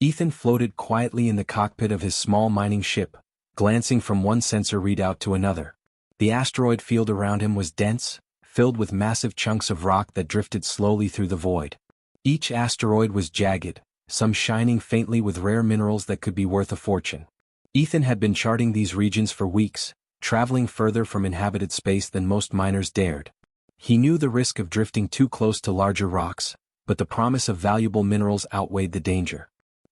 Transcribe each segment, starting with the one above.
Ethan floated quietly in the cockpit of his small mining ship, glancing from one sensor readout to another. The asteroid field around him was dense, filled with massive chunks of rock that drifted slowly through the void. Each asteroid was jagged, some shining faintly with rare minerals that could be worth a fortune. Ethan had been charting these regions for weeks, traveling further from inhabited space than most miners dared. He knew the risk of drifting too close to larger rocks, but the promise of valuable minerals outweighed the danger.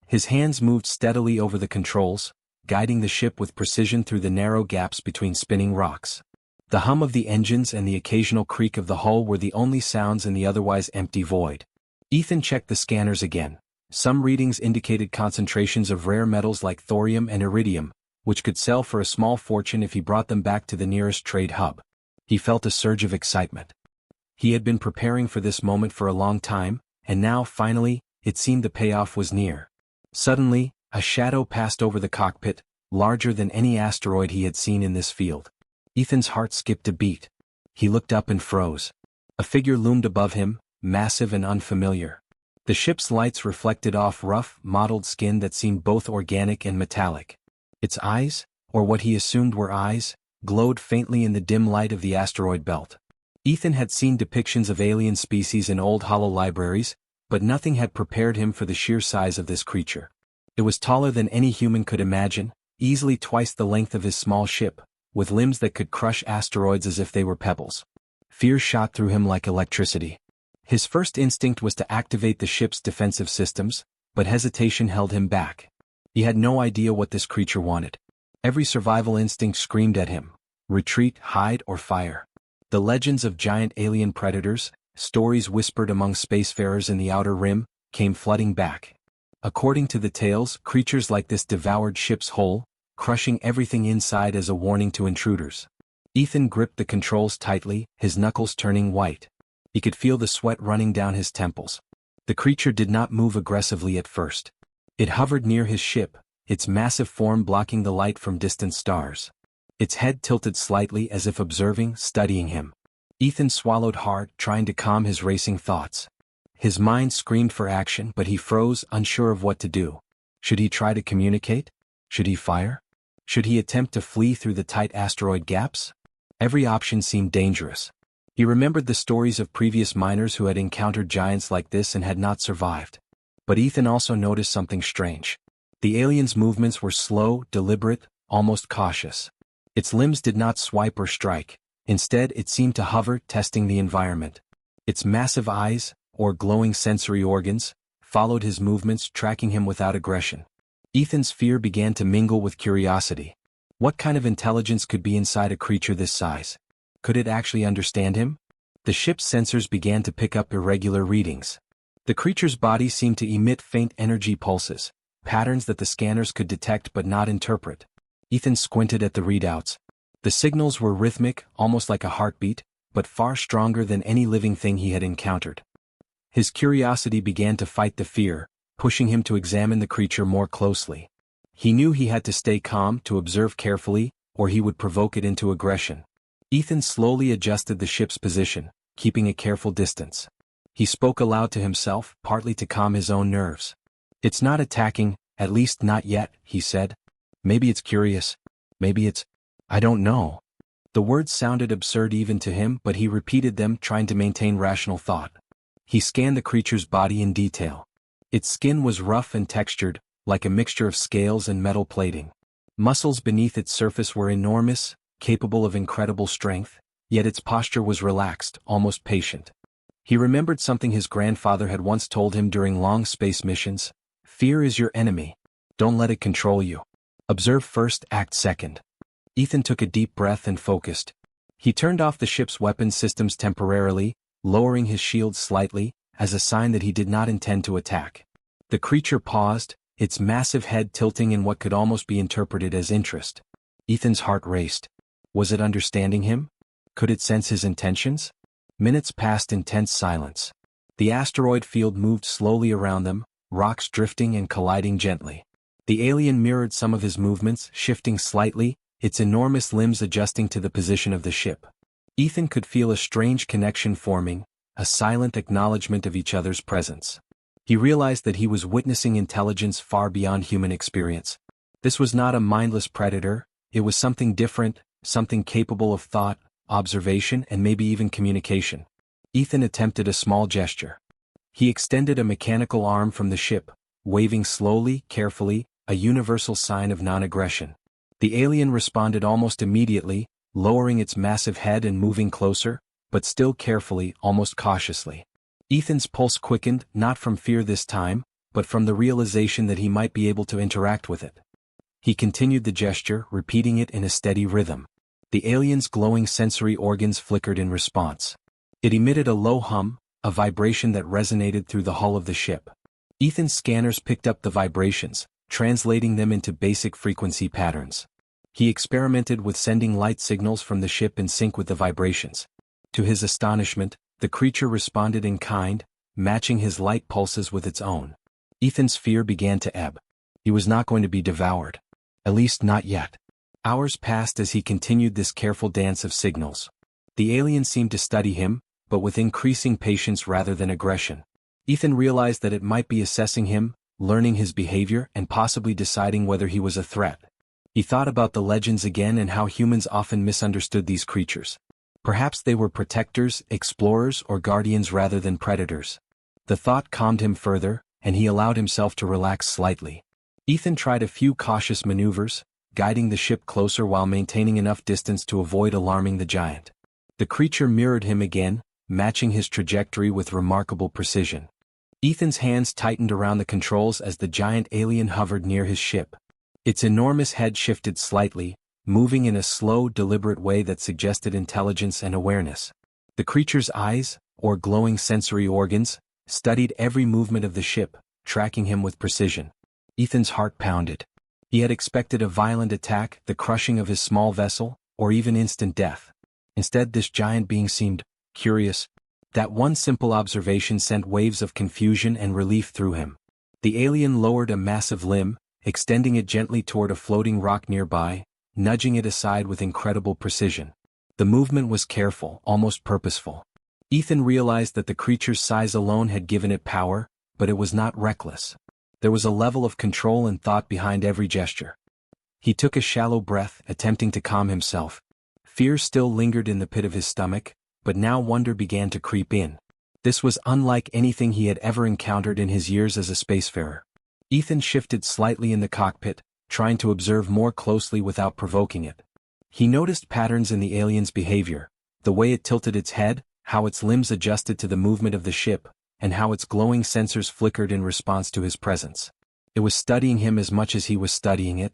His hands moved steadily over the controls, guiding the ship with precision through the narrow gaps between spinning rocks. The hum of the engines and the occasional creak of the hull were the only sounds in the otherwise empty void. Ethan checked the scanners again. Some readings indicated concentrations of rare metals like thorium and iridium, which could sell for a small fortune if he brought them back to the nearest trade hub. He felt a surge of excitement. He had been preparing for this moment for a long time, and now, finally, it seemed the payoff was near. Suddenly, a shadow passed over the cockpit, larger than any asteroid he had seen in this field. Ethan's heart skipped a beat. He looked up and froze. A figure loomed above him, massive and unfamiliar. The ship's lights reflected off rough, mottled skin that seemed both organic and metallic. Its eyes, or what he assumed were eyes, glowed faintly in the dim light of the asteroid belt. Ethan had seen depictions of alien species in old holo libraries, but nothing had prepared him for the sheer size of this creature. It was taller than any human could imagine, easily twice the length of his small ship, with limbs that could crush asteroids as if they were pebbles. Fear shot through him like electricity. His first instinct was to activate the ship's defensive systems, but hesitation held him back. He had no idea what this creature wanted. Every survival instinct screamed at him: retreat, hide, or fire. The legends of giant alien predators, stories whispered among spacefarers in the outer rim, came flooding back. According to the tales, creatures like this devoured ships whole, crushing everything inside as a warning to intruders. Ethan gripped the controls tightly, his knuckles turning white. He could feel the sweat running down his temples. The creature did not move aggressively at first. It hovered near his ship, its massive form blocking the light from distant stars. Its head tilted slightly as if observing, studying him. Ethan swallowed hard, trying to calm his racing thoughts. His mind screamed for action, but he froze, unsure of what to do. Should he try to communicate? Should he fire? Should he attempt to flee through the tight asteroid gaps? Every option seemed dangerous. He remembered the stories of previous miners who had encountered giants like this and had not survived. But Ethan also noticed something strange. The alien's movements were slow, deliberate, almost cautious. Its limbs did not swipe or strike. Instead, it seemed to hover, testing the environment. Its massive eyes, or glowing sensory organs, followed his movements, tracking him without aggression. Ethan's fear began to mingle with curiosity. What kind of intelligence could be inside a creature this size? Could it actually understand him? The ship's sensors began to pick up irregular readings. The creature's body seemed to emit faint energy pulses, patterns that the scanners could detect but not interpret. Ethan squinted at the readouts. The signals were rhythmic, almost like a heartbeat, but far stronger than any living thing he had encountered. His curiosity began to fight the fear, pushing him to examine the creature more closely. He knew he had to stay calm, to observe carefully, or he would provoke it into aggression. Ethan slowly adjusted the ship's position, keeping a careful distance. He spoke aloud to himself, partly to calm his own nerves. "It's not attacking, at least not yet," he said. "Maybe it's curious. Maybe it's... I don't know." The words sounded absurd even to him, but he repeated them, trying to maintain rational thought. He scanned the creature's body in detail. Its skin was rough and textured, like a mixture of scales and metal plating. Muscles beneath its surface were enormous, capable of incredible strength, yet its posture was relaxed, almost patient. He remembered something his grandfather had once told him during long space missions: "Fear is your enemy. Don't let it control you. Observe first, act second." Ethan took a deep breath and focused. He turned off the ship's weapon systems temporarily, lowering his shield slightly, as a sign that he did not intend to attack. The creature paused, its massive head tilting in what could almost be interpreted as interest. Ethan's heart raced. Was it understanding him? Could it sense his intentions? Minutes passed in tense silence. The asteroid field moved slowly around them, rocks drifting and colliding gently. The alien mirrored some of his movements, shifting slightly, its enormous limbs adjusting to the position of the ship. Ethan could feel a strange connection forming, a silent acknowledgement of each other's presence. He realized that he was witnessing intelligence far beyond human experience. This was not a mindless predator, it was something different, something capable of thought, observation, and maybe even communication. Ethan attempted a small gesture. He extended a mechanical arm from the ship, waving slowly, carefully, a universal sign of non-aggression. The alien responded almost immediately, lowering its massive head and moving closer, but still carefully, almost cautiously. Ethan's pulse quickened, not from fear this time, but from the realization that he might be able to interact with it. He continued the gesture, repeating it in a steady rhythm. The alien's glowing sensory organs flickered in response. It emitted a low hum, a vibration that resonated through the hull of the ship. Ethan's scanners picked up the vibrations, translating them into basic frequency patterns. He experimented with sending light signals from the ship in sync with the vibrations. To his astonishment, the creature responded in kind, matching his light pulses with its own. Ethan's fear began to ebb. He was not going to be devoured. At least not yet. Hours passed as he continued this careful dance of signals. The alien seemed to study him, but with increasing patience rather than aggression. Ethan realized that it might be assessing him, learning his behavior, and possibly deciding whether he was a threat. He thought about the legends again and how humans often misunderstood these creatures. Perhaps they were protectors, explorers, or guardians rather than predators. The thought calmed him further, and he allowed himself to relax slightly. Ethan tried a few cautious maneuvers, guiding the ship closer while maintaining enough distance to avoid alarming the giant. The creature mirrored him again, matching his trajectory with remarkable precision. Ethan's hands tightened around the controls as the giant alien hovered near his ship. Its enormous head shifted slightly, moving in a slow, deliberate way that suggested intelligence and awareness. The creature's eyes, or glowing sensory organs, studied every movement of the ship, tracking him with precision. Ethan's heart pounded. He had expected a violent attack, the crushing of his small vessel, or even instant death. Instead, this giant being seemed curious. That one simple observation sent waves of confusion and relief through him. The alien lowered a massive limb, extending it gently toward a floating rock nearby, nudging it aside with incredible precision. The movement was careful, almost purposeful. Ethan realized that the creature's size alone had given it power, but it was not reckless. There was a level of control and thought behind every gesture. He took a shallow breath, attempting to calm himself. Fear still lingered in the pit of his stomach, but now wonder began to creep in. This was unlike anything he had ever encountered in his years as a spacefarer. Ethan shifted slightly in the cockpit, trying to observe more closely without provoking it. He noticed patterns in the alien's behavior, the way it tilted its head, how its limbs adjusted to the movement of the ship, and how its glowing sensors flickered in response to his presence. It was studying him as much as he was studying it.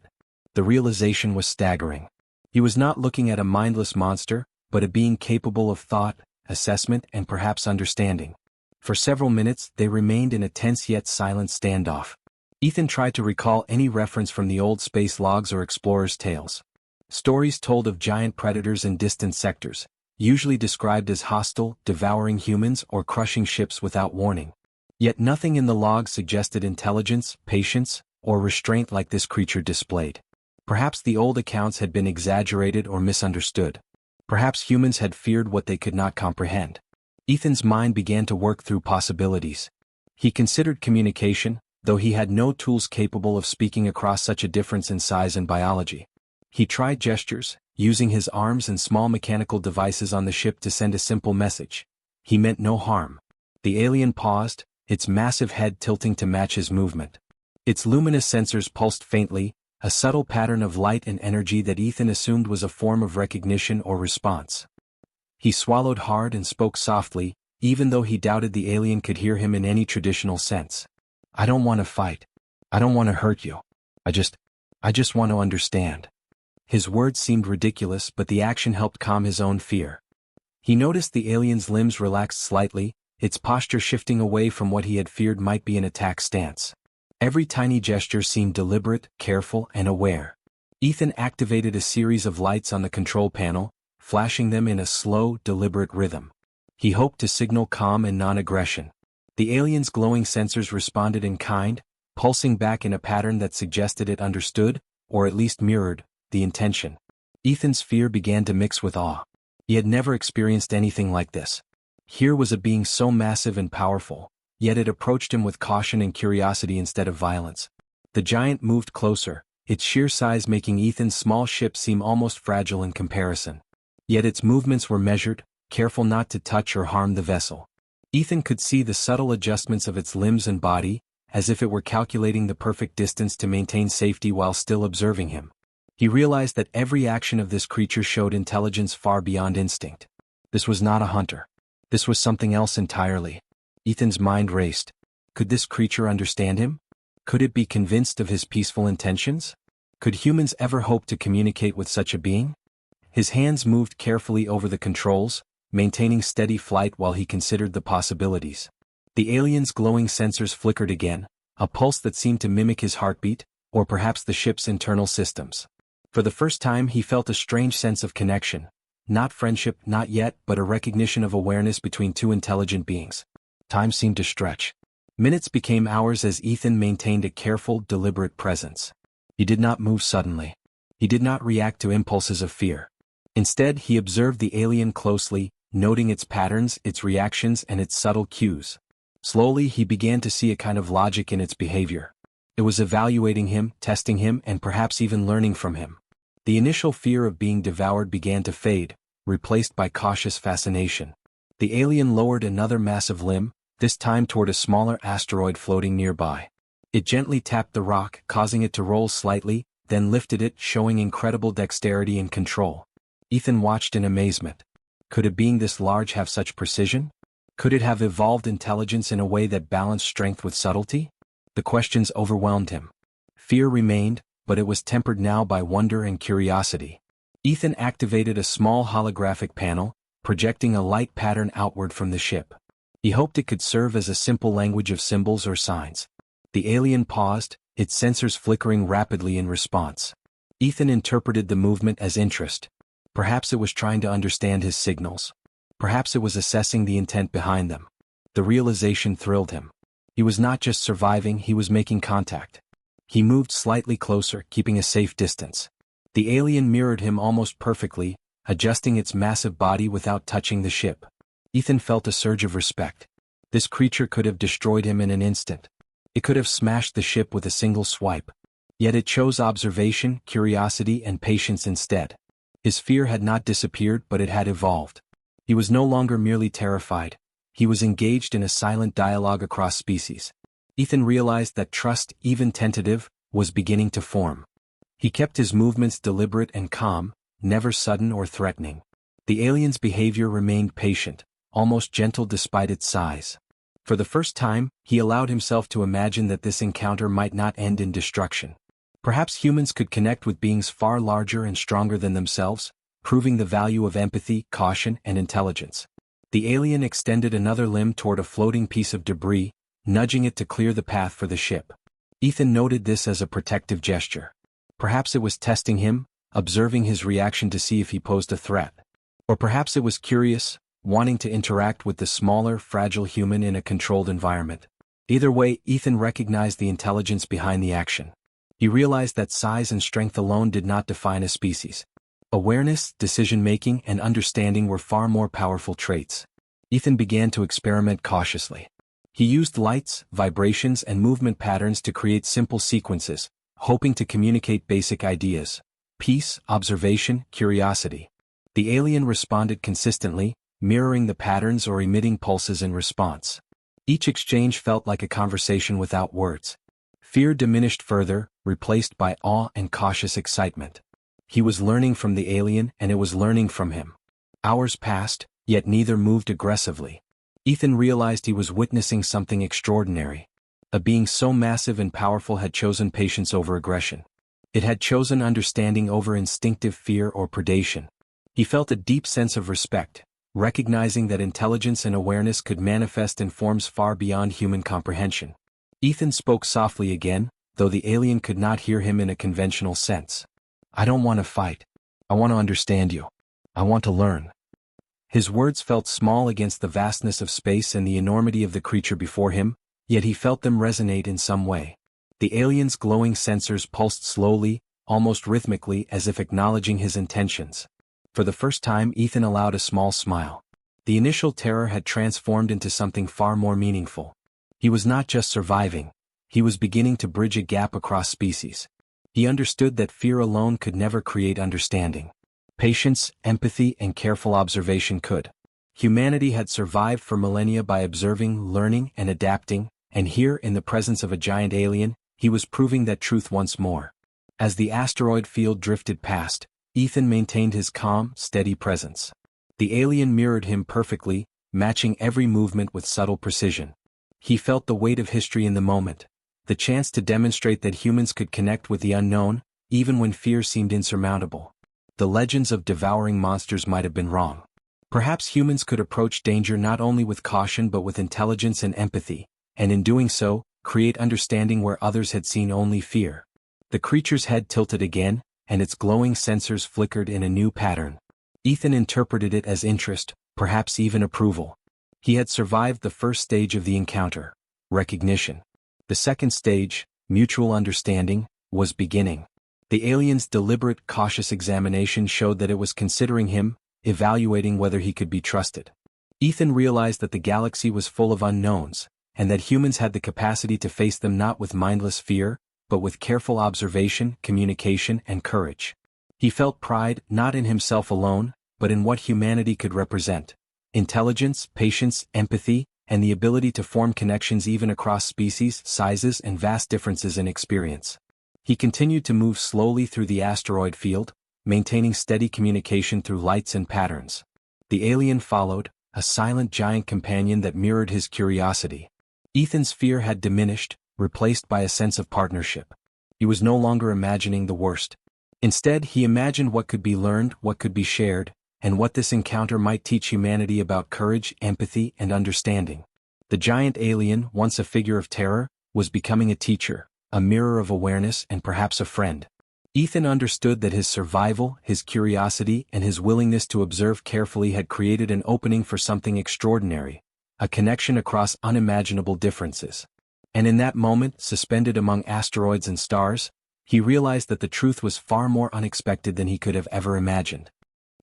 The realization was staggering. He was not looking at a mindless monster, but a being capable of thought, assessment, and perhaps understanding. For several minutes, they remained in a tense yet silent standoff. Ethan tried to recall any reference from the old space logs or explorers' tales. Stories told of giant predators in distant sectors, usually described as hostile, devouring humans or crushing ships without warning. Yet nothing in the logs suggested intelligence, patience, or restraint like this creature displayed. Perhaps the old accounts had been exaggerated or misunderstood. Perhaps humans had feared what they could not comprehend. Ethan's mind began to work through possibilities. He considered communication, though he had no tools capable of speaking across such a difference in size and biology. He tried gestures, using his arms and small mechanical devices on the ship to send a simple message. He meant no harm. The alien paused, its massive head tilting to match his movement. Its luminous sensors pulsed faintly, a subtle pattern of light and energy that Ethan assumed was a form of recognition or response. He swallowed hard and spoke softly, even though he doubted the alien could hear him in any traditional sense. "I don't want to fight. I don't want to hurt you. I just want to understand." His words seemed ridiculous, but the action helped calm his own fear. He noticed the alien's limbs relaxed slightly, its posture shifting away from what he had feared might be an attack stance. Every tiny gesture seemed deliberate, careful, and aware. Ethan activated a series of lights on the control panel, flashing them in a slow, deliberate rhythm. He hoped to signal calm and non-aggression. The alien's glowing sensors responded in kind, pulsing back in a pattern that suggested it understood, or at least mirrored, the intention. Ethan's fear began to mix with awe. He had never experienced anything like this. Here was a being so massive and powerful, yet it approached him with caution and curiosity instead of violence. The giant moved closer, its sheer size making Ethan's small ship seem almost fragile in comparison. Yet its movements were measured, careful not to touch or harm the vessel. Ethan could see the subtle adjustments of its limbs and body, as if it were calculating the perfect distance to maintain safety while still observing him. He realized that every action of this creature showed intelligence far beyond instinct. This was not a hunter. This was something else entirely. Ethan's mind raced. Could this creature understand him? Could it be convinced of his peaceful intentions? Could humans ever hope to communicate with such a being? His hands moved carefully over the controls, maintaining steady flight while he considered the possibilities. The alien's glowing sensors flickered again, a pulse that seemed to mimic his heartbeat, or perhaps the ship's internal systems. For the first time he felt a strange sense of connection. Not friendship, not yet, but a recognition of awareness between two intelligent beings. Time seemed to stretch. Minutes became hours as Ethan maintained a careful, deliberate presence. He did not move suddenly. He did not react to impulses of fear. Instead, he observed the alien closely, noting its patterns, its reactions, and its subtle cues. Slowly, he began to see a kind of logic in its behavior. It was evaluating him, testing him, and perhaps even learning from him. The initial fear of being devoured began to fade, replaced by cautious fascination. The alien lowered another massive limb, this time toward a smaller asteroid floating nearby. It gently tapped the rock, causing it to roll slightly, then lifted it, showing incredible dexterity and control. Ethan watched in amazement. Could a being this large have such precision? Could it have evolved intelligence in a way that balanced strength with subtlety? The questions overwhelmed him. Fear remained, but it was tempered now by wonder and curiosity. Ethan activated a small holographic panel, projecting a light pattern outward from the ship. He hoped it could serve as a simple language of symbols or signs. The alien paused, its sensors flickering rapidly in response. Ethan interpreted the movement as interest. Perhaps it was trying to understand his signals. Perhaps it was assessing the intent behind them. The realization thrilled him. He was not just surviving, he was making contact. He moved slightly closer, keeping a safe distance. The alien mirrored him almost perfectly, adjusting its massive body without touching the ship. Ethan felt a surge of respect. This creature could have destroyed him in an instant. It could have smashed the ship with a single swipe. Yet it chose observation, curiosity, and patience instead. His fear had not disappeared, but it had evolved. He was no longer merely terrified. He was engaged in a silent dialogue across species. Ethan realized that trust, even tentative, was beginning to form. He kept his movements deliberate and calm, never sudden or threatening. The alien's behavior remained patient, almost gentle despite its size. For the first time, he allowed himself to imagine that this encounter might not end in destruction. Perhaps humans could connect with beings far larger and stronger than themselves, proving the value of empathy, caution, and intelligence. The alien extended another limb toward a floating piece of debris, nudging it to clear the path for the ship. Ethan noted this as a protective gesture. Perhaps it was testing him, observing his reaction to see if he posed a threat. Or perhaps it was curious, wanting to interact with the smaller, fragile human in a controlled environment. Either way, Ethan recognized the intelligence behind the action. He realized that size and strength alone did not define a species. Awareness, decision-making, and understanding were far more powerful traits. Ethan began to experiment cautiously. He used lights, vibrations, and movement patterns to create simple sequences, hoping to communicate basic ideas: peace, observation, curiosity. The alien responded consistently, mirroring the patterns or emitting pulses in response. Each exchange felt like a conversation without words. Fear diminished further, replaced by awe and cautious excitement. He was learning from the alien, and it was learning from him. Hours passed, yet neither moved aggressively. Ethan realized he was witnessing something extraordinary. A being so massive and powerful had chosen patience over aggression. It had chosen understanding over instinctive fear or predation. He felt a deep sense of respect, recognizing that intelligence and awareness could manifest in forms far beyond human comprehension. Ethan spoke softly again, though the alien could not hear him in a conventional sense. "I don't want to fight. I want to understand you. I want to learn." His words felt small against the vastness of space and the enormity of the creature before him, yet he felt them resonate in some way. The alien's glowing sensors pulsed slowly, almost rhythmically, as if acknowledging his intentions. For the first time, Ethan allowed a small smile. The initial terror had transformed into something far more meaningful. He was not just surviving, he was beginning to bridge a gap across species. He understood that fear alone could never create understanding. Patience, empathy, and careful observation could. Humanity had survived for millennia by observing, learning, and adapting, and here, in the presence of a giant alien, he was proving that truth once more. As the asteroid field drifted past, Ethan maintained his calm, steady presence. The alien mirrored him perfectly, matching every movement with subtle precision. He felt the weight of history in the moment, the chance to demonstrate that humans could connect with the unknown, even when fear seemed insurmountable. The legends of devouring monsters might have been wrong. Perhaps humans could approach danger not only with caution but with intelligence and empathy, and in doing so, create understanding where others had seen only fear. The creature's head tilted again, and its glowing sensors flickered in a new pattern. Ethan interpreted it as interest, perhaps even approval. He had survived the first stage of the encounter, recognition. The second stage, mutual understanding, was beginning. The alien's deliberate, cautious examination showed that it was considering him, evaluating whether he could be trusted. Ethan realized that the galaxy was full of unknowns, and that humans had the capacity to face them not with mindless fear, but with careful observation, communication, and courage. He felt pride not in himself alone, but in what humanity could represent. Intelligence, patience, empathy, and the ability to form connections even across species, sizes, and vast differences in experience. He continued to move slowly through the asteroid field, maintaining steady communication through lights and patterns. The alien followed, a silent giant companion that mirrored his curiosity. Ethan's fear had diminished, replaced by a sense of partnership. He was no longer imagining the worst. Instead, he imagined what could be learned, what could be shared, and what this encounter might teach humanity about courage, empathy, and understanding. The giant alien, once a figure of terror, was becoming a teacher, a mirror of awareness, and perhaps a friend. Ethan understood that his survival, his curiosity, and his willingness to observe carefully had created an opening for something extraordinary, a connection across unimaginable differences. And in that moment, suspended among asteroids and stars, he realized that the truth was far more unexpected than he could have ever imagined.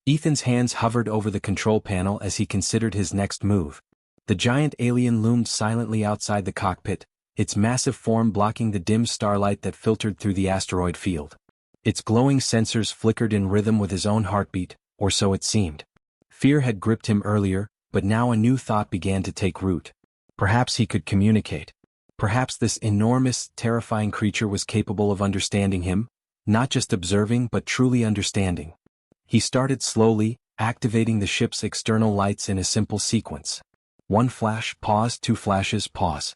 Ethan's hands hovered over the control panel as he considered his next move. The giant alien loomed silently outside the cockpit, its massive form blocking the dim starlight that filtered through the asteroid field. Its glowing sensors flickered in rhythm with his own heartbeat, or so it seemed. Fear had gripped him earlier, but now a new thought began to take root. Perhaps he could communicate. Perhaps this enormous, terrifying creature was capable of understanding him, not just observing but truly understanding. He started slowly, activating the ship's external lights in a simple sequence. One flash, pause, two flashes, pause.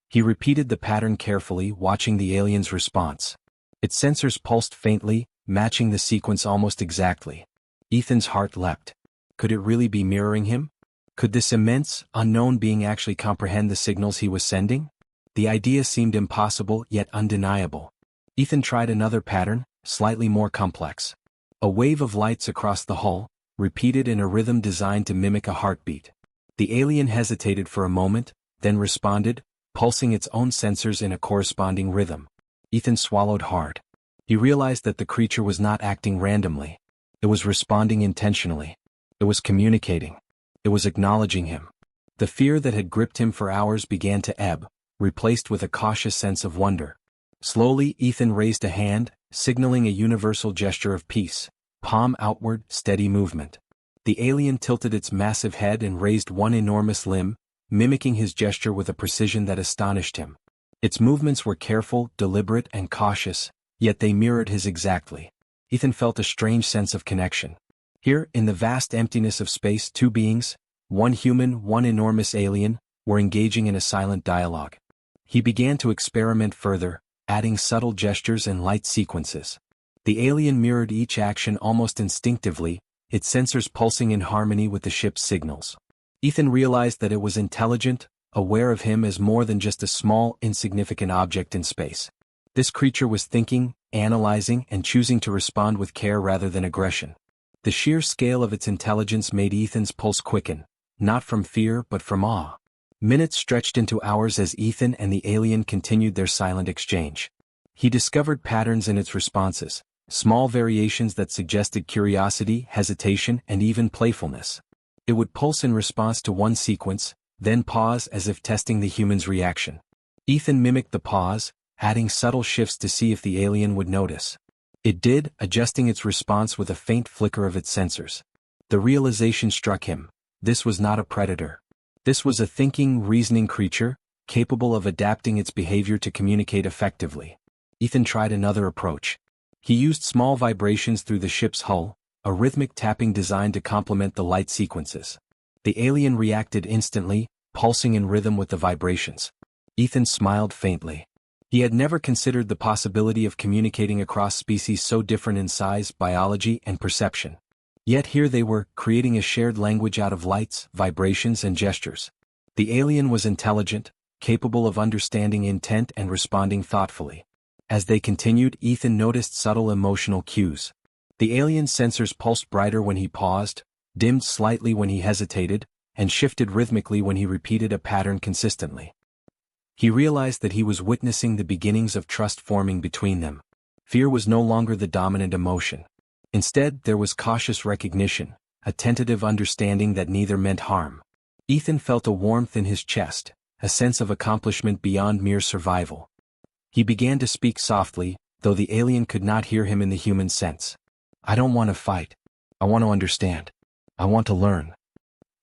He repeated the pattern carefully, watching the alien's response. Its sensors pulsed faintly, matching the sequence almost exactly. Ethan's heart leapt. Could it really be mirroring him? Could this immense, unknown being actually comprehend the signals he was sending? The idea seemed impossible yet undeniable. Ethan tried another pattern, slightly more complex. A wave of lights across the hull, repeated in a rhythm designed to mimic a heartbeat. The alien hesitated for a moment, then responded, pulsing its own sensors in a corresponding rhythm. Ethan swallowed hard. He realized that the creature was not acting randomly. It was responding intentionally. It was communicating. It was acknowledging him. The fear that had gripped him for hours began to ebb, replaced with a cautious sense of wonder. Slowly, Ethan raised a hand, signaling a universal gesture of peace. Palm outward, steady movement. The alien tilted its massive head and raised one enormous limb, mimicking his gesture with a precision that astonished him. Its movements were careful, deliberate, and cautious, yet they mirrored his exactly. Ethan felt a strange sense of connection. Here, in the vast emptiness of space, two beings, one human, one enormous alien, were engaging in a silent dialogue. He began to experiment further, adding subtle gestures and light sequences. The alien mirrored each action almost instinctively, its sensors pulsing in harmony with the ship's signals. Ethan realized that it was intelligent, aware of him as more than just a small, insignificant object in space. This creature was thinking, analyzing, and choosing to respond with care rather than aggression. The sheer scale of its intelligence made Ethan's pulse quicken, not from fear but from awe. Minutes stretched into hours as Ethan and the alien continued their silent exchange. He discovered patterns in its responses, small variations that suggested curiosity, hesitation, and even playfulness. It would pulse in response to one sequence, then pause as if testing the human's reaction. Ethan mimicked the pause, adding subtle shifts to see if the alien would notice. It did, adjusting its response with a faint flicker of its sensors. The realization struck him. This was not a predator. This was a thinking, reasoning creature, capable of adapting its behavior to communicate effectively. Ethan tried another approach. He used small vibrations through the ship's hull, a rhythmic tapping designed to complement the light sequences. The alien reacted instantly, pulsing in rhythm with the vibrations. Ethan smiled faintly. He had never considered the possibility of communicating across species so different in size, biology, and perception. Yet here they were, creating a shared language out of lights, vibrations, and gestures. The alien was intelligent, capable of understanding intent and responding thoughtfully. As they continued, Ethan noticed subtle emotional cues. The alien's sensors pulsed brighter when he paused, dimmed slightly when he hesitated, and shifted rhythmically when he repeated a pattern consistently. He realized that he was witnessing the beginnings of trust forming between them. Fear was no longer the dominant emotion. Instead, there was cautious recognition, a tentative understanding that neither meant harm. Ethan felt a warmth in his chest, a sense of accomplishment beyond mere survival. He began to speak softly, though the alien could not hear him in the human sense. "I don't want to fight. I want to understand. I want to learn."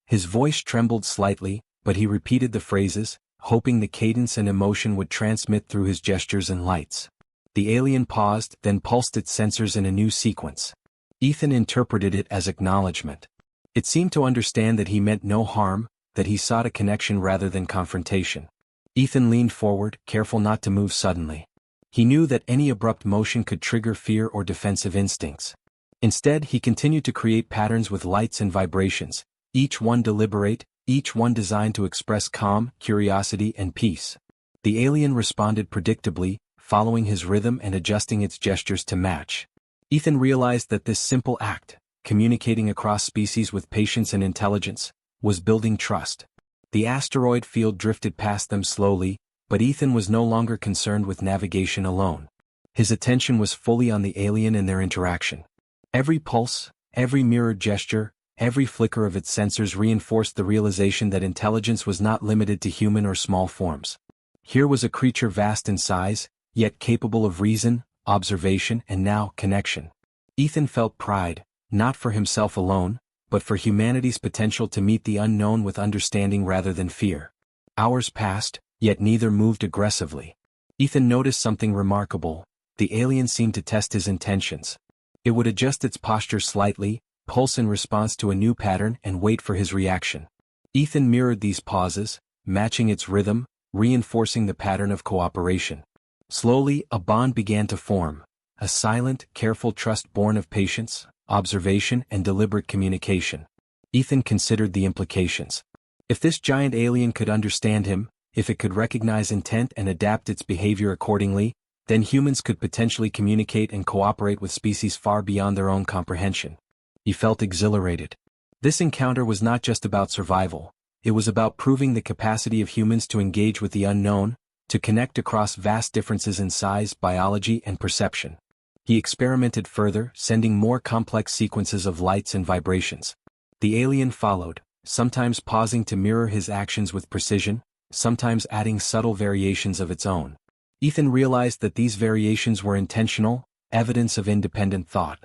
His voice trembled slightly, but he repeated the phrases, hoping the cadence and emotion would transmit through his gestures and lights. The alien paused, then pulsed its sensors in a new sequence. Ethan interpreted it as acknowledgement. It seemed to understand that he meant no harm, that he sought a connection rather than confrontation. Ethan leaned forward, careful not to move suddenly. He knew that any abrupt motion could trigger fear or defensive instincts. Instead, he continued to create patterns with lights and vibrations, each one deliberate, each one designed to express calm, curiosity, and peace. The alien responded predictably, following his rhythm and adjusting its gestures to match. Ethan realized that this simple act, communicating across species with patience and intelligence, was building trust. The asteroid field drifted past them slowly, but Ethan was no longer concerned with navigation alone. His attention was fully on the alien and their interaction. Every pulse, every mirrored gesture, every flicker of its sensors reinforced the realization that intelligence was not limited to human or small forms. Here was a creature vast in size, yet capable of reason, observation, and now, connection. Ethan felt pride, not for himself alone, but for humanity's potential to meet the unknown with understanding rather than fear. Hours passed, yet neither moved aggressively. Ethan noticed something remarkable. The alien seemed to test his intentions. It would adjust its posture slightly, pulse in response to a new pattern, and wait for his reaction. Ethan mirrored these pauses, matching its rhythm, reinforcing the pattern of cooperation. Slowly, a bond began to form, a silent, careful trust born of patience, observation, and deliberate communication. Ethan considered the implications. If this giant alien could understand him, if it could recognize intent and adapt its behavior accordingly, then humans could potentially communicate and cooperate with species far beyond their own comprehension. He felt exhilarated. This encounter was not just about survival, it was about proving the capacity of humans to engage with the unknown, to connect across vast differences in size, biology, and perception. He experimented further, sending more complex sequences of lights and vibrations. The alien followed, sometimes pausing to mirror his actions with precision, sometimes adding subtle variations of its own. Ethan realized that these variations were intentional, evidence of independent thought.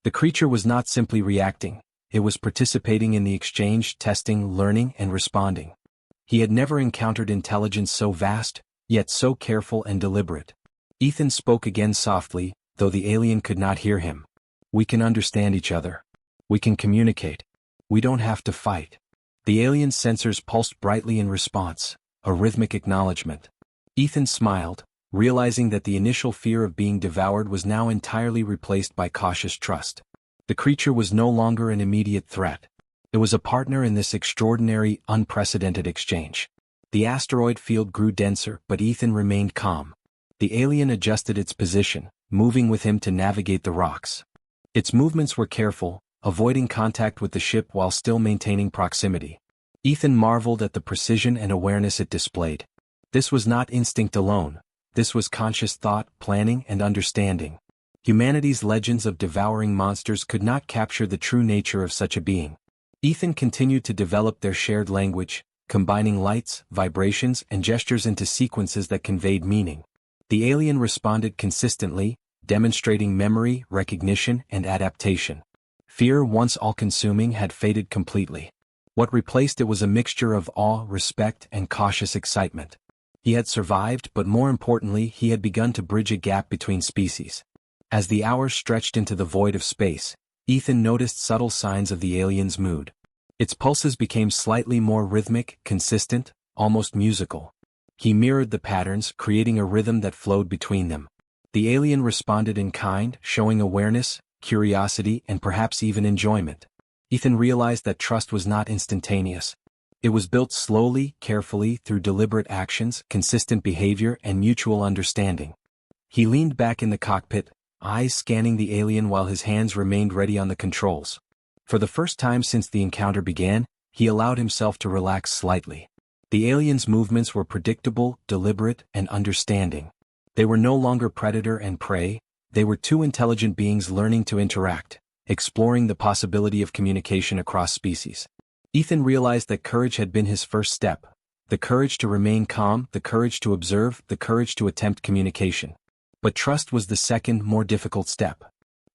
The creature was not simply reacting, it was participating in the exchange, testing, learning, and responding. He had never encountered intelligence so vast, yet so careful and deliberate. Ethan spoke again softly, though the alien could not hear him. "We can understand each other. We can communicate. We don't have to fight." The alien's sensors pulsed brightly in response, a rhythmic acknowledgement. Ethan smiled, realizing that the initial fear of being devoured was now entirely replaced by cautious trust. The creature was no longer an immediate threat. It was a partner in this extraordinary, unprecedented exchange. The asteroid field grew denser, but Ethan remained calm. The alien adjusted its position, moving with him to navigate the rocks. Its movements were careful, avoiding contact with the ship while still maintaining proximity. Ethan marveled at the precision and awareness it displayed. This was not instinct alone. This was conscious thought, planning, and understanding. Humanity's legends of devouring monsters could not capture the true nature of such a being. Ethan continued to develop their shared language, combining lights, vibrations, and gestures into sequences that conveyed meaning. The alien responded consistently, demonstrating memory, recognition, and adaptation. Fear, once all-consuming, had faded completely. What replaced it was a mixture of awe, respect, and cautious excitement. He had survived, but more importantly, he had begun to bridge a gap between species. As the hours stretched into the void of space, Ethan noticed subtle signs of the alien's mood. Its pulses became slightly more rhythmic, consistent, almost musical. He mirrored the patterns, creating a rhythm that flowed between them. The alien responded in kind, showing awareness, curiosity, and perhaps even enjoyment. Ethan realized that trust was not instantaneous. It was built slowly, carefully, through deliberate actions, consistent behavior, and mutual understanding. He leaned back in the cockpit, eyes scanning the alien while his hands remained ready on the controls. For the first time since the encounter began, he allowed himself to relax slightly. The alien's movements were predictable, deliberate, and understanding. They were no longer predator and prey, they were two intelligent beings learning to interact, exploring the possibility of communication across species. Ethan realized that courage had been his first step. The courage to remain calm, the courage to observe, the courage to attempt communication. But trust was the second, more difficult step.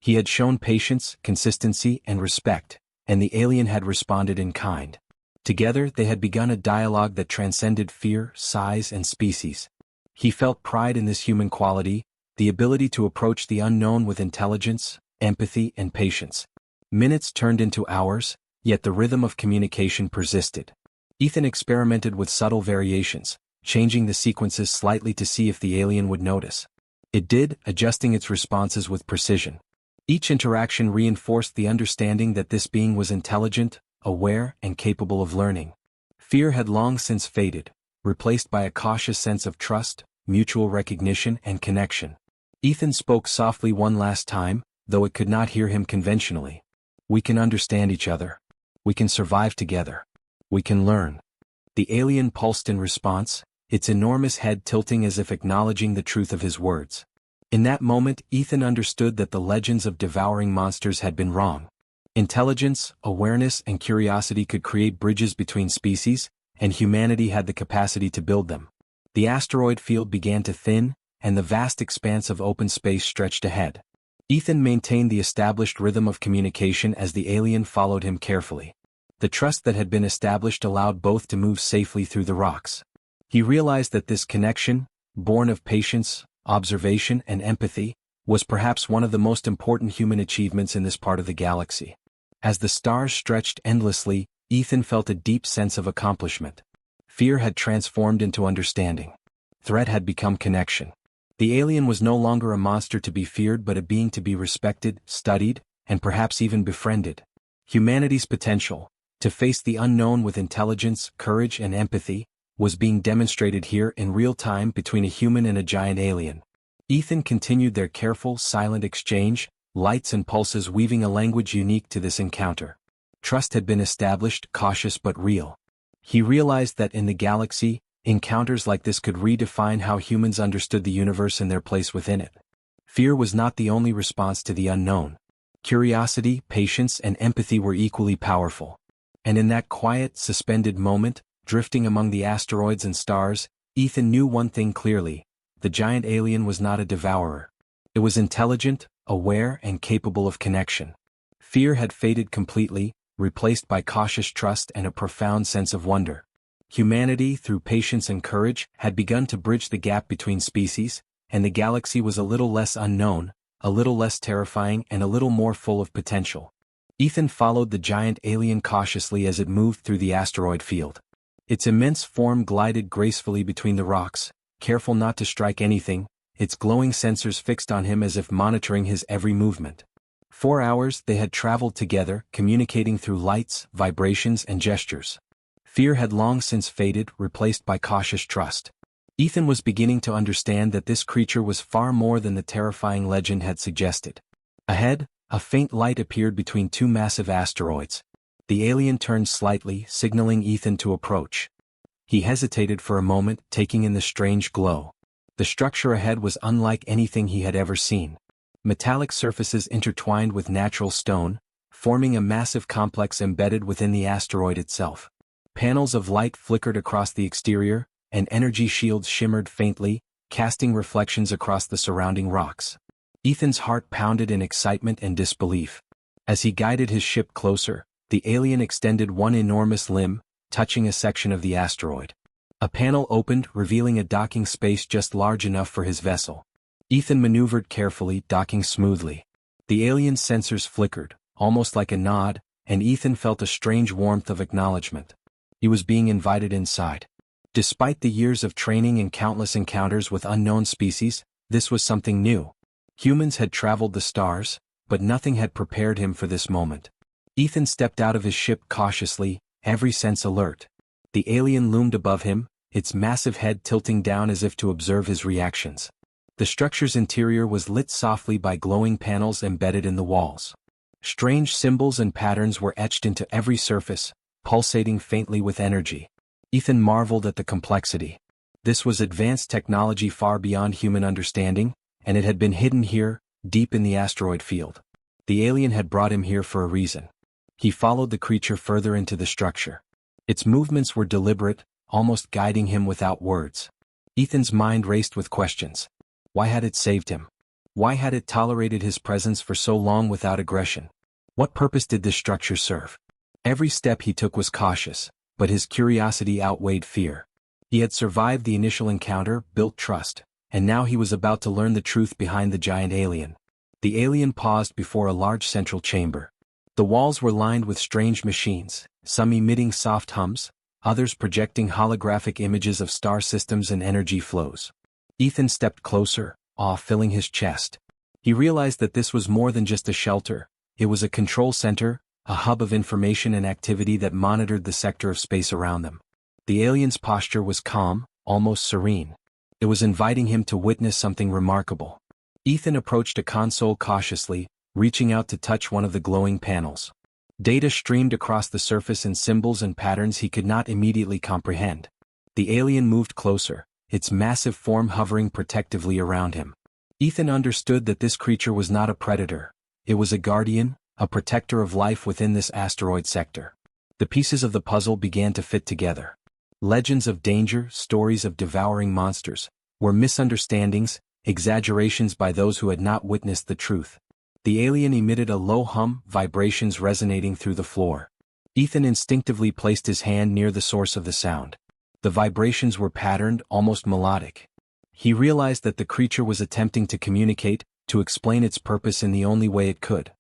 He had shown patience, consistency, and respect, and the alien had responded in kind. Together, they had begun a dialogue that transcended fear, size, and species. He felt pride in this human quality, the ability to approach the unknown with intelligence, empathy, and patience. Minutes turned into hours, yet the rhythm of communication persisted. Ethan experimented with subtle variations, changing the sequences slightly to see if the alien would notice. It did, adjusting its responses with precision. Each interaction reinforced the understanding that this being was intelligent, aware, and capable of learning. Fear had long since faded, replaced by a cautious sense of trust, mutual recognition, and connection. Ethan spoke softly one last time, though it could not hear him conventionally. "We can understand each other. We can survive together. We can learn." The alien pulsed in response, its enormous head tilting as if acknowledging the truth of his words. In that moment, Ethan understood that the legends of devouring monsters had been wrong. Intelligence, awareness, and curiosity could create bridges between species, and humanity had the capacity to build them. The asteroid field began to thin, and the vast expanse of open space stretched ahead. Ethan maintained the established rhythm of communication as the alien followed him carefully. The trust that had been established allowed both to move safely through the rocks. He realized that this connection, born of patience, observation, and empathy, was perhaps one of the most important human achievements in this part of the galaxy. As the stars stretched endlessly, Ethan felt a deep sense of accomplishment. Fear had transformed into understanding. Threat had become connection. The alien was no longer a monster to be feared but a being to be respected, studied, and perhaps even befriended. Humanity's potential, to face the unknown with intelligence, courage, and empathy, was being demonstrated here in real time between a human and a giant alien. Ethan continued their careful, silent exchange, lights and pulses weaving a language unique to this encounter. Trust had been established, cautious but real. He realized that in the galaxy, encounters like this could redefine how humans understood the universe and their place within it. Fear was not the only response to the unknown. Curiosity, patience, and empathy were equally powerful. And in that quiet, suspended moment, drifting among the asteroids and stars, Ethan knew one thing clearly: the giant alien was not a devourer. It was intelligent, aware, and capable of connection. Fear had faded completely, replaced by cautious trust and a profound sense of wonder. Humanity, through patience and courage, had begun to bridge the gap between species, and the galaxy was a little less unknown, a little less terrifying, and a little more full of potential. Ethan followed the giant alien cautiously as it moved through the asteroid field. Its immense form glided gracefully between the rocks, careful not to strike anything, its glowing sensors fixed on him as if monitoring his every movement. 4 hours they had traveled together, communicating through lights, vibrations, and gestures. Fear had long since faded, replaced by cautious trust. Ethan was beginning to understand that this creature was far more than the terrifying legend had suggested. Ahead, a faint light appeared between two massive asteroids. The alien turned slightly, signaling Ethan to approach. He hesitated for a moment, taking in the strange glow. The structure ahead was unlike anything he had ever seen. Metallic surfaces intertwined with natural stone, forming a massive complex embedded within the asteroid itself. Panels of light flickered across the exterior, and energy shields shimmered faintly, casting reflections across the surrounding rocks. Ethan's heart pounded in excitement and disbelief. As he guided his ship closer, the alien extended one enormous limb, touching a section of the asteroid. A panel opened, revealing a docking space just large enough for his vessel. Ethan maneuvered carefully, docking smoothly. The alien's sensors flickered, almost like a nod, and Ethan felt a strange warmth of acknowledgement. He was being invited inside. Despite the years of training and countless encounters with unknown species, this was something new. Humans had traveled the stars, but nothing had prepared him for this moment. Ethan stepped out of his ship cautiously, every sense alert. The alien loomed above him, its massive head tilting down as if to observe his reactions. The structure's interior was lit softly by glowing panels embedded in the walls. Strange symbols and patterns were etched into every surface, pulsating faintly with energy. Ethan marveled at the complexity. This was advanced technology far beyond human understanding, and it had been hidden here, deep in the asteroid field. The alien had brought him here for a reason. He followed the creature further into the structure. Its movements were deliberate, almost guiding him without words. Ethan's mind raced with questions. Why had it saved him? Why had it tolerated his presence for so long without aggression? What purpose did this structure serve? Every step he took was cautious, but his curiosity outweighed fear. He had survived the initial encounter, built trust, and now he was about to learn the truth behind the giant alien. The alien paused before a large central chamber. The walls were lined with strange machines, some emitting soft hums, others projecting holographic images of star systems and energy flows. Ethan stepped closer, awe filling his chest. He realized that this was more than just a shelter, it was a control center, a hub of information and activity that monitored the sector of space around them. The alien's posture was calm, almost serene. It was inviting him to witness something remarkable. Ethan approached a console cautiously, reaching out to touch one of the glowing panels. Data streamed across the surface in symbols and patterns he could not immediately comprehend. The alien moved closer, its massive form hovering protectively around him. Ethan understood that this creature was not a predator. It was a guardian, a protector of life within this asteroid sector. The pieces of the puzzle began to fit together. Legends of danger, stories of devouring monsters, were misunderstandings, exaggerations by those who had not witnessed the truth. The alien emitted a low hum, vibrations resonating through the floor. Ethan instinctively placed his hand near the source of the sound. The vibrations were patterned, almost melodic. He realized that the creature was attempting to communicate, to explain its purpose in the only way it could.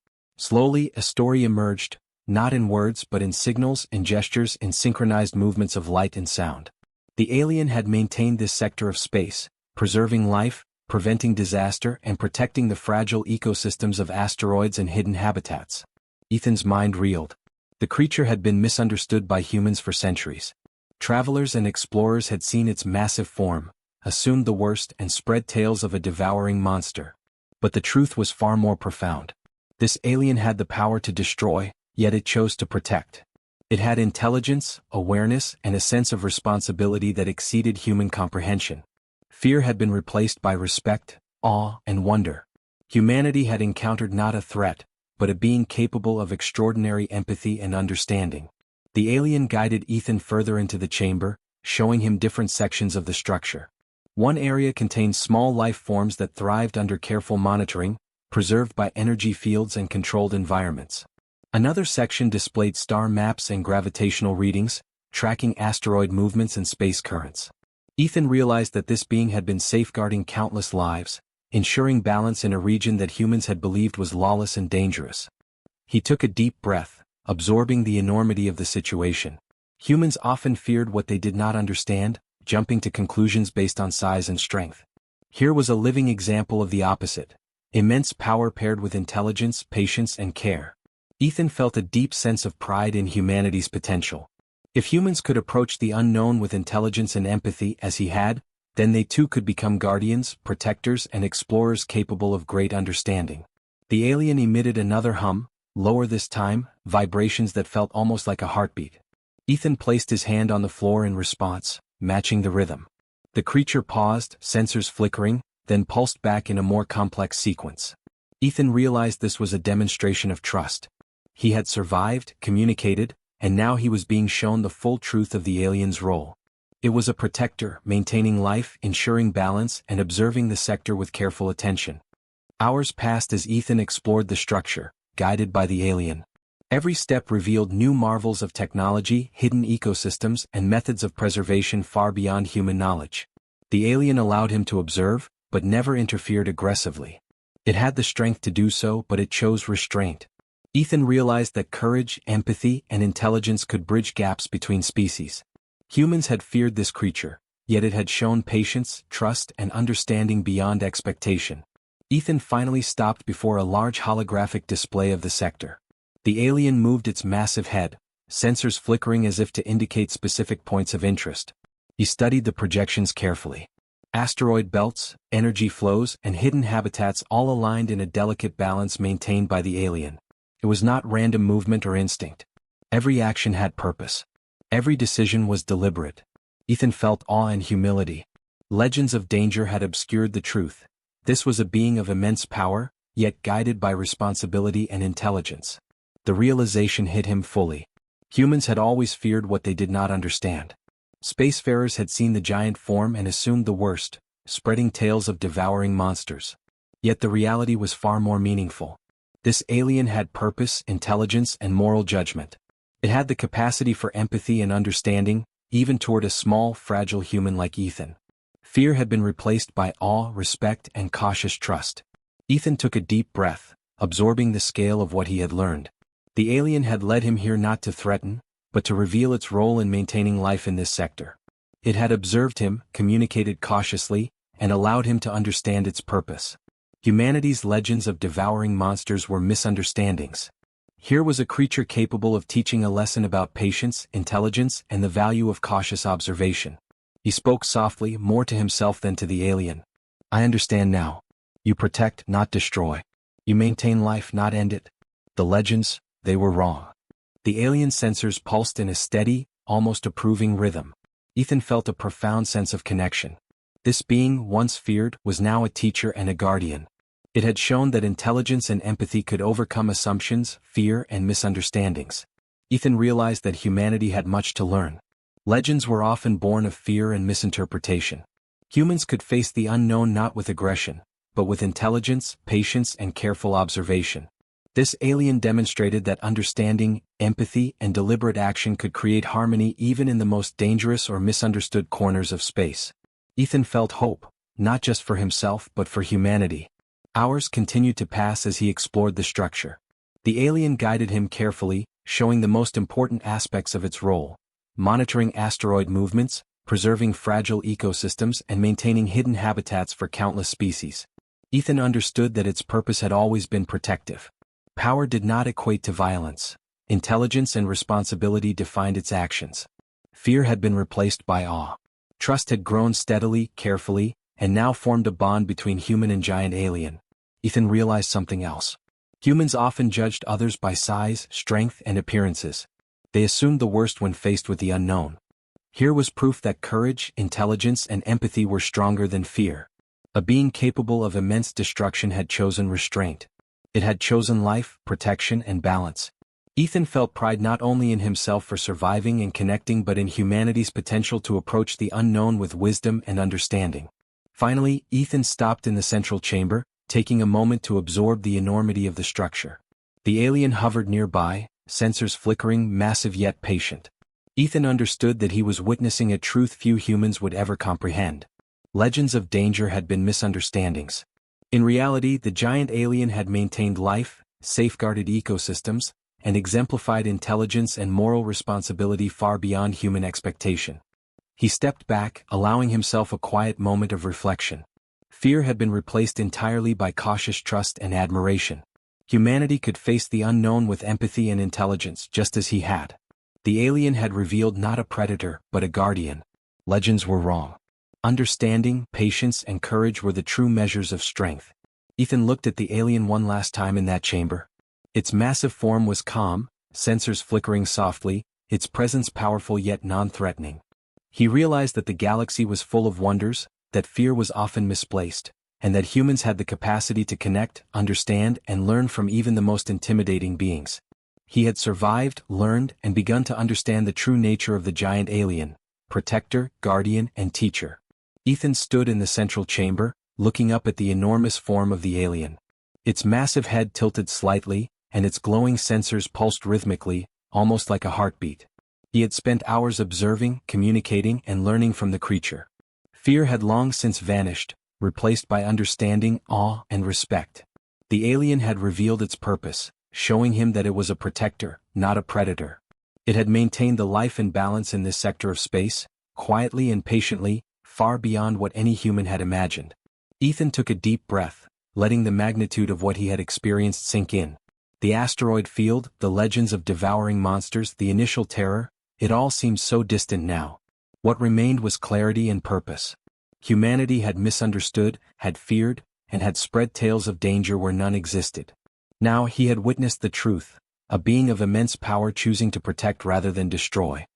Slowly, a story emerged, not in words but in signals, in gestures, in synchronized movements of light and sound. The alien had maintained this sector of space, preserving life, preventing disaster, and protecting the fragile ecosystems of asteroids and hidden habitats. Ethan's mind reeled. The creature had been misunderstood by humans for centuries. Travelers and explorers had seen its massive form, assumed the worst, and spread tales of a devouring monster. But the truth was far more profound. This alien had the power to destroy, yet it chose to protect. It had intelligence, awareness, and a sense of responsibility that exceeded human comprehension. Fear had been replaced by respect, awe, and wonder. Humanity had encountered not a threat, but a being capable of extraordinary empathy and understanding. The alien guided Ethan further into the chamber, showing him different sections of the structure. One area contained small life forms that thrived under careful monitoring, preserved by energy fields and controlled environments. Another section displayed star maps and gravitational readings, tracking asteroid movements and space currents. Ethan realized that this being had been safeguarding countless lives, ensuring balance in a region that humans had believed was lawless and dangerous. He took a deep breath, absorbing the enormity of the situation. Humans often feared what they did not understand, jumping to conclusions based on size and strength. Here was a living example of the opposite. Immense power paired with intelligence, patience, and care. Ethan felt a deep sense of pride in humanity's potential. If humans could approach the unknown with intelligence and empathy as he had, then they too could become guardians, protectors, and explorers capable of great understanding. The alien emitted another hum, lower this time, vibrations that felt almost like a heartbeat. Ethan placed his hand on the floor in response, matching the rhythm. The creature paused, sensors flickering, then pulsed back in a more complex sequence. Ethan realized this was a demonstration of trust. He had survived, communicated, and now he was being shown the full truth of the alien's role. It was a protector, maintaining life, ensuring balance, and observing the sector with careful attention. Hours passed as Ethan explored the structure, guided by the alien. Every step revealed new marvels of technology, hidden ecosystems, and methods of preservation far beyond human knowledge. The alien allowed him to observe, but never interfered aggressively. It had the strength to do so, but it chose restraint. Ethan realized that courage, empathy, and intelligence could bridge gaps between species. Humans had feared this creature, yet it had shown patience, trust, and understanding beyond expectation. Ethan finally stopped before a large holographic display of the sector. The alien moved its massive head, sensors flickering as if to indicate specific points of interest. He studied the projections carefully. Asteroid belts, energy flows, and hidden habitats all aligned in a delicate balance maintained by the alien. It was not random movement or instinct. Every action had purpose. Every decision was deliberate. Ethan felt awe and humility. Legends of danger had obscured the truth. This was a being of immense power, yet guided by responsibility and intelligence. The realization hit him fully. Humans had always feared what they did not understand. Spacefarers had seen the giant form and assumed the worst, spreading tales of devouring monsters. Yet the reality was far more meaningful. This alien had purpose, intelligence, and moral judgment. It had the capacity for empathy and understanding, even toward a small, fragile human like Ethan. Fear had been replaced by awe, respect, and cautious trust. Ethan took a deep breath, absorbing the scale of what he had learned. The alien had led him here not to threaten, but to reveal its role in maintaining life in this sector. It had observed him, communicated cautiously, and allowed him to understand its purpose. Humanity's legends of devouring monsters were misunderstandings. Here was a creature capable of teaching a lesson about patience, intelligence, and the value of cautious observation. He spoke softly, more to himself than to the alien. I understand now. You protect, not destroy. You maintain life, not end it. The legends, they were wrong. The alien sensors pulsed in a steady, almost approving rhythm. Ethan felt a profound sense of connection. This being, once feared, was now a teacher and a guardian. It had shown that intelligence and empathy could overcome assumptions, fear, and misunderstandings. Ethan realized that humanity had much to learn. Legends were often born of fear and misinterpretation. Humans could face the unknown not with aggression, but with intelligence, patience, and careful observation. This alien demonstrated that understanding, empathy, and deliberate action could create harmony even in the most dangerous or misunderstood corners of space. Ethan felt hope, not just for himself but for humanity. Hours continued to pass as he explored the structure. The alien guided him carefully, showing the most important aspects of its role: monitoring asteroid movements, preserving fragile ecosystems, and maintaining hidden habitats for countless species. Ethan understood that its purpose had always been protective. Power did not equate to violence. Intelligence and responsibility defined its actions. Fear had been replaced by awe. Trust had grown steadily, carefully, and now formed a bond between human and giant alien. Ethan realized something else. Humans often judged others by size, strength, and appearances. They assumed the worst when faced with the unknown. Here was proof that courage, intelligence, and empathy were stronger than fear. A being capable of immense destruction had chosen restraint. It had chosen life, protection, and balance. Ethan felt pride not only in himself for surviving and connecting but in humanity's potential to approach the unknown with wisdom and understanding. Finally, Ethan stopped in the central chamber, taking a moment to absorb the enormity of the structure. The alien hovered nearby, sensors flickering, massive yet patient. Ethan understood that he was witnessing a truth few humans would ever comprehend. Legends of danger had been misunderstandings. In reality, the giant alien had maintained life, safeguarded ecosystems, and exemplified intelligence and moral responsibility far beyond human expectation. He stepped back, allowing himself a quiet moment of reflection. Fear had been replaced entirely by cautious trust and admiration. Humanity could face the unknown with empathy and intelligence, just as he had. The alien had revealed not a predator, but a guardian. Legends were wrong. Understanding, patience, and courage were the true measures of strength. Ethan looked at the alien one last time in that chamber. Its massive form was calm, sensors flickering softly, its presence powerful yet non-threatening. He realized that the galaxy was full of wonders, that fear was often misplaced, and that humans had the capacity to connect, understand, and learn from even the most intimidating beings. He had survived, learned, and begun to understand the true nature of the giant alien, protector, guardian, and teacher. Ethan stood in the central chamber, looking up at the enormous form of the alien. Its massive head tilted slightly, and its glowing sensors pulsed rhythmically, almost like a heartbeat. He had spent hours observing, communicating, and learning from the creature. Fear had long since vanished, replaced by understanding, awe, and respect. The alien had revealed its purpose, showing him that it was a protector, not a predator. It had maintained the life and balance in this sector of space, quietly and patiently, far beyond what any human had imagined. Ethan took a deep breath, letting the magnitude of what he had experienced sink in. The asteroid field, the legends of devouring monsters, the initial terror, it all seemed so distant now. What remained was clarity and purpose. Humanity had misunderstood, had feared, and had spread tales of danger where none existed. Now he had witnessed the truth, a being of immense power choosing to protect rather than destroy.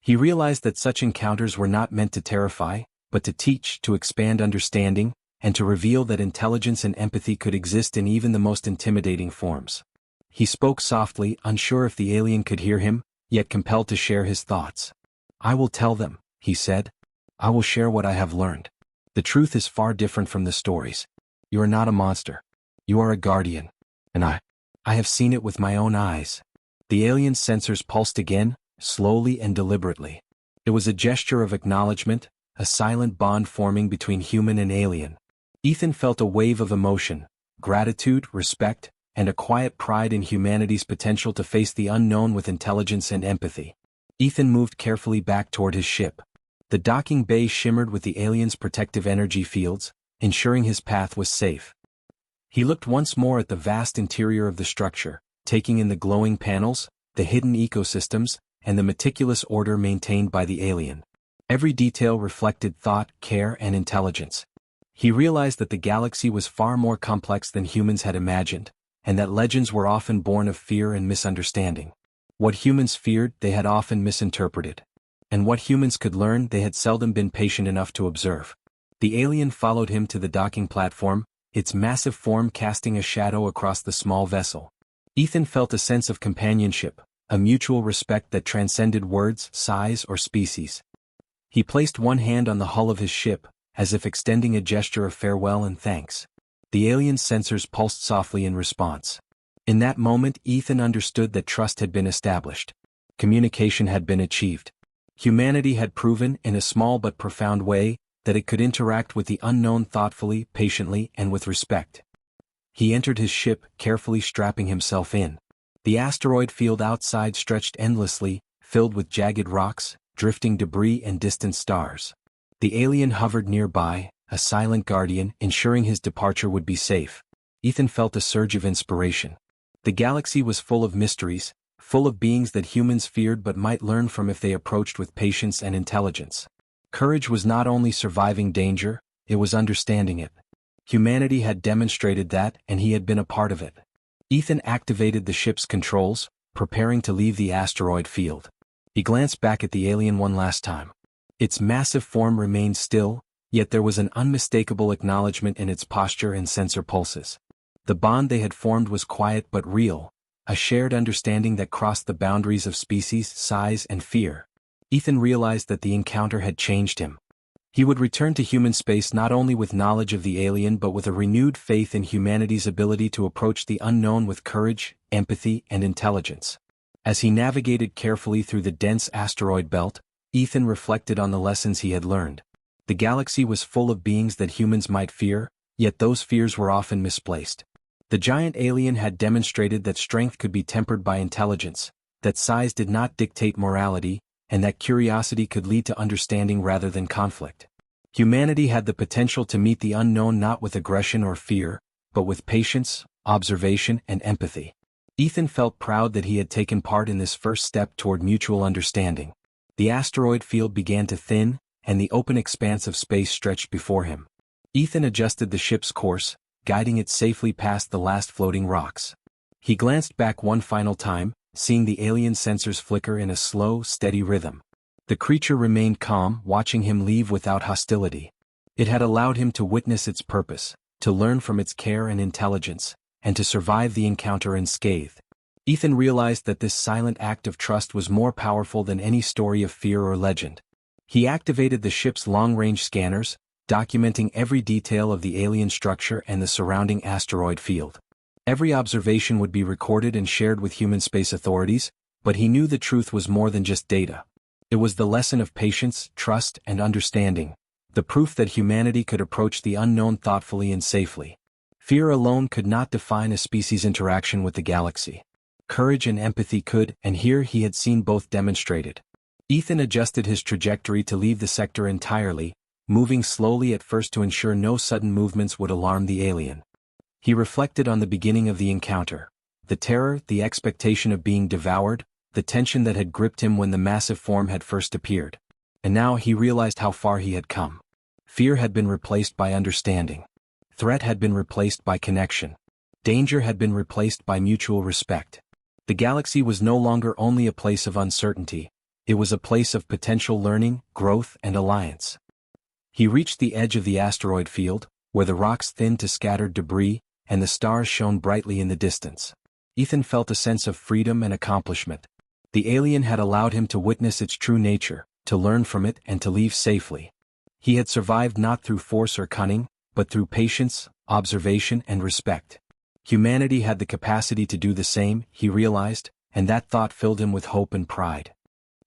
He realized that such encounters were not meant to terrify, but to teach, to expand understanding, and to reveal that intelligence and empathy could exist in even the most intimidating forms. He spoke softly, unsure if the alien could hear him, yet compelled to share his thoughts. "I will tell them," he said. "I will share what I have learned. The truth is far different from the stories. You are not a monster. You are a guardian. And I have seen it with my own eyes." The alien's sensors pulsed again, slowly and deliberately. It was a gesture of acknowledgement, a silent bond forming between human and alien. Ethan felt a wave of emotion, gratitude, respect, and a quiet pride in humanity's potential to face the unknown with intelligence and empathy. Ethan moved carefully back toward his ship. The docking bay shimmered with the alien's protective energy fields, ensuring his path was safe. He looked once more at the vast interior of the structure, taking in the glowing panels, the hidden ecosystems, and the meticulous order maintained by the alien. Every detail reflected thought, care, and intelligence. He realized that the galaxy was far more complex than humans had imagined, and that legends were often born of fear and misunderstanding. What humans feared, they had often misinterpreted. And what humans could learn, they had seldom been patient enough to observe. The alien followed him to the docking platform, its massive form casting a shadow across the small vessel. Ethan felt a sense of companionship, a mutual respect that transcended words, size, or species. He placed one hand on the hull of his ship, as if extending a gesture of farewell and thanks. The alien's sensors pulsed softly in response. In that moment, Ethan understood that trust had been established. Communication had been achieved. Humanity had proven, in a small but profound way, that it could interact with the unknown thoughtfully, patiently, and with respect. He entered his ship, carefully strapping himself in. The asteroid field outside stretched endlessly, filled with jagged rocks, drifting debris, and distant stars. The alien hovered nearby, a silent guardian, ensuring his departure would be safe. Ethan felt a surge of inspiration. The galaxy was full of mysteries, full of beings that humans feared but might learn from if they approached with patience and intelligence. Courage was not only surviving danger, it was understanding it. Humanity had demonstrated that, and he had been a part of it. Ethan activated the ship's controls, preparing to leave the asteroid field. He glanced back at the alien one last time. Its massive form remained still, yet there was an unmistakable acknowledgement in its posture and sensor pulses. The bond they had formed was quiet but real, a shared understanding that crossed the boundaries of species, size, and fear. Ethan realized that the encounter had changed him. He would return to human space not only with knowledge of the alien but with a renewed faith in humanity's ability to approach the unknown with courage, empathy, and intelligence. As he navigated carefully through the dense asteroid belt, Ethan reflected on the lessons he had learned. The galaxy was full of beings that humans might fear, yet those fears were often misplaced. The giant alien had demonstrated that strength could be tempered by intelligence, that size did not dictate morality, and that curiosity could lead to understanding rather than conflict. Humanity had the potential to meet the unknown not with aggression or fear, but with patience, observation, and empathy. Ethan felt proud that he had taken part in this first step toward mutual understanding. The asteroid field began to thin, and the open expanse of space stretched before him. Ethan adjusted the ship's course, guiding it safely past the last floating rocks. He glanced back one final time, seeing the alien sensors flicker in a slow, steady rhythm. The creature remained calm, watching him leave without hostility. It had allowed him to witness its purpose, to learn from its care and intelligence, and to survive the encounter unscathed. Ethan realized that this silent act of trust was more powerful than any story of fear or legend. He activated the ship's long-range scanners, documenting every detail of the alien structure and the surrounding asteroid field. Every observation would be recorded and shared with human space authorities, but he knew the truth was more than just data. It was the lesson of patience, trust, and understanding, the proof that humanity could approach the unknown thoughtfully and safely. Fear alone could not define a species' interaction with the galaxy. Courage and empathy could, and here he had seen both demonstrated. Ethan adjusted his trajectory to leave the sector entirely, moving slowly at first to ensure no sudden movements would alarm the alien. He reflected on the beginning of the encounter. The terror, the expectation of being devoured, the tension that had gripped him when the massive form had first appeared. And now he realized how far he had come. Fear had been replaced by understanding. Threat had been replaced by connection. Danger had been replaced by mutual respect. The galaxy was no longer only a place of uncertainty, it was a place of potential learning, growth, and alliance. He reached the edge of the asteroid field, where the rocks thinned to scattered debris, and the stars shone brightly in the distance. Ethan felt a sense of freedom and accomplishment. The alien had allowed him to witness its true nature, to learn from it and to leave safely. He had survived not through force or cunning, but through patience, observation, and respect. Humanity had the capacity to do the same, he realized, and that thought filled him with hope and pride.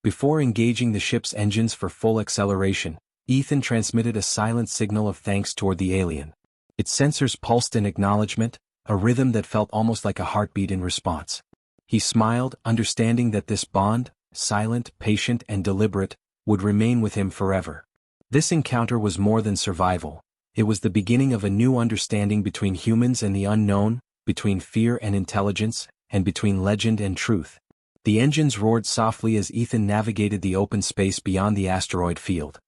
Before engaging the ship's engines for full acceleration, Ethan transmitted a silent signal of thanks toward the alien. Its sensors pulsed in acknowledgement, a rhythm that felt almost like a heartbeat in response. He smiled, understanding that this bond, silent, patient, and deliberate, would remain with him forever. This encounter was more than survival. It was the beginning of a new understanding between humans and the unknown, between fear and intelligence, and between legend and truth. The engines roared softly as Ethan navigated the open space beyond the asteroid field.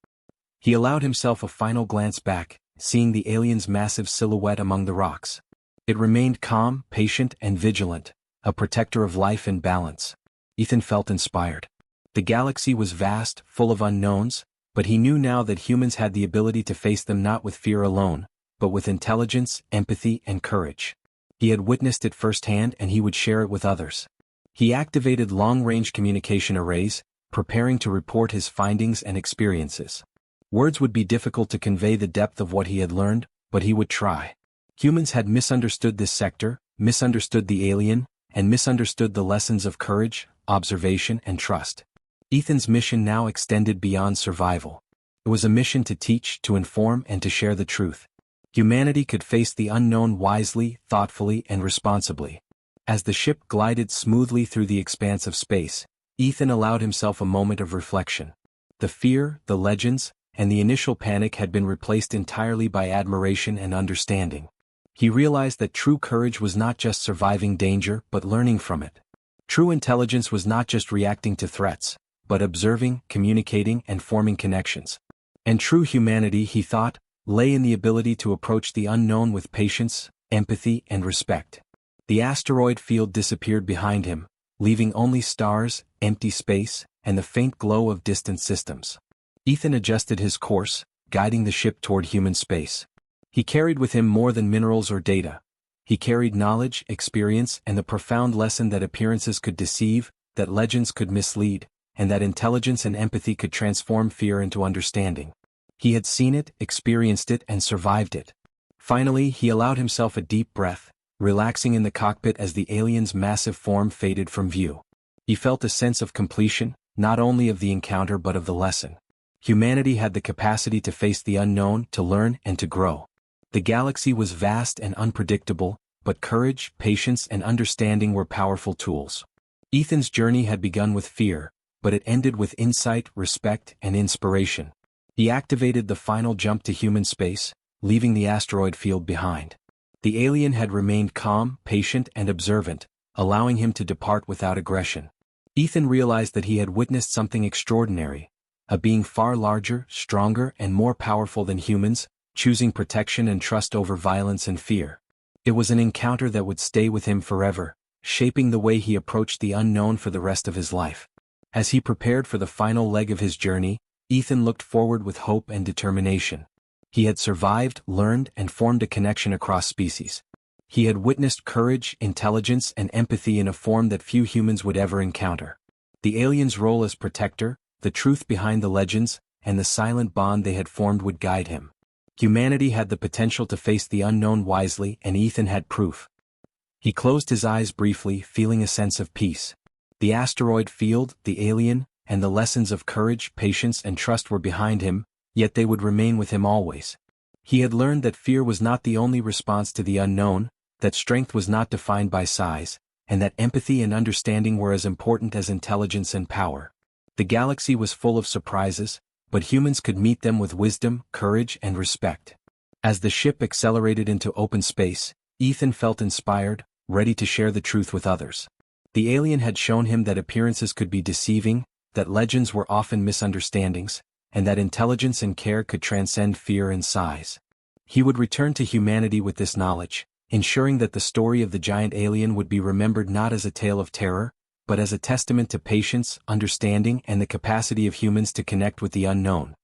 He allowed himself a final glance back, seeing the alien's massive silhouette among the rocks. It remained calm, patient, and vigilant, a protector of life and balance. Ethan felt inspired. The galaxy was vast, full of unknowns, but he knew now that humans had the ability to face them not with fear alone, but with intelligence, empathy, and courage. He had witnessed it firsthand and he would share it with others. He activated long-range communication arrays, preparing to report his findings and experiences. Words would be difficult to convey the depth of what he had learned, but he would try. Humans had misunderstood this sector, misunderstood the alien, and misunderstood the lessons of courage, observation, and trust. Ethan's mission now extended beyond survival. It was a mission to teach, to inform, and to share the truth. Humanity could face the unknown wisely, thoughtfully, and responsibly. As the ship glided smoothly through the expanse of space, Ethan allowed himself a moment of reflection. The fear, the legends, and the initial panic had been replaced entirely by admiration and understanding. He realized that true courage was not just surviving danger but learning from it. True intelligence was not just reacting to threats, but observing, communicating, and forming connections. And true humanity, he thought, lay in the ability to approach the unknown with patience, empathy, and respect. The asteroid field disappeared behind him, leaving only stars, empty space, and the faint glow of distant systems. Ethan adjusted his course, guiding the ship toward human space. He carried with him more than minerals or data. He carried knowledge, experience, and the profound lesson that appearances could deceive, that legends could mislead, and that intelligence and empathy could transform fear into understanding. He had seen it, experienced it, and survived it. Finally, he allowed himself a deep breath, relaxing in the cockpit as the alien's massive form faded from view. He felt a sense of completion, not only of the encounter but of the lesson. Humanity had the capacity to face the unknown, to learn, and to grow. The galaxy was vast and unpredictable, but courage, patience, and understanding were powerful tools. Ethan's journey had begun with fear, but it ended with insight, respect, and inspiration. He activated the final jump to human space, leaving the asteroid field behind. The alien had remained calm, patient, and observant, allowing him to depart without aggression. Ethan realized that he had witnessed something extraordinary, a being far larger, stronger, and more powerful than humans, choosing protection and trust over violence and fear. It was an encounter that would stay with him forever, shaping the way he approached the unknown for the rest of his life. As he prepared for the final leg of his journey, Ethan looked forward with hope and determination. He had survived, learned, and formed a connection across species. He had witnessed courage, intelligence, and empathy in a form that few humans would ever encounter. The alien's role as protector, the truth behind the legends, and the silent bond they had formed would guide him. Humanity had the potential to face the unknown wisely, and Ethan had proof. He closed his eyes briefly, feeling a sense of peace. The asteroid field, the alien, and the lessons of courage, patience, and trust were behind him, yet they would remain with him always. He had learned that fear was not the only response to the unknown, that strength was not defined by size, and that empathy and understanding were as important as intelligence and power. The galaxy was full of surprises, but humans could meet them with wisdom, courage, and respect. As the ship accelerated into open space, Ethan felt inspired, ready to share the truth with others. The alien had shown him that appearances could be deceiving, that legends were often misunderstandings, and that intelligence and care could transcend fear and size. He would return to humanity with this knowledge, ensuring that the story of the giant alien would be remembered not as a tale of terror, but as a testament to patience, understanding, and the capacity of humans to connect with the unknown.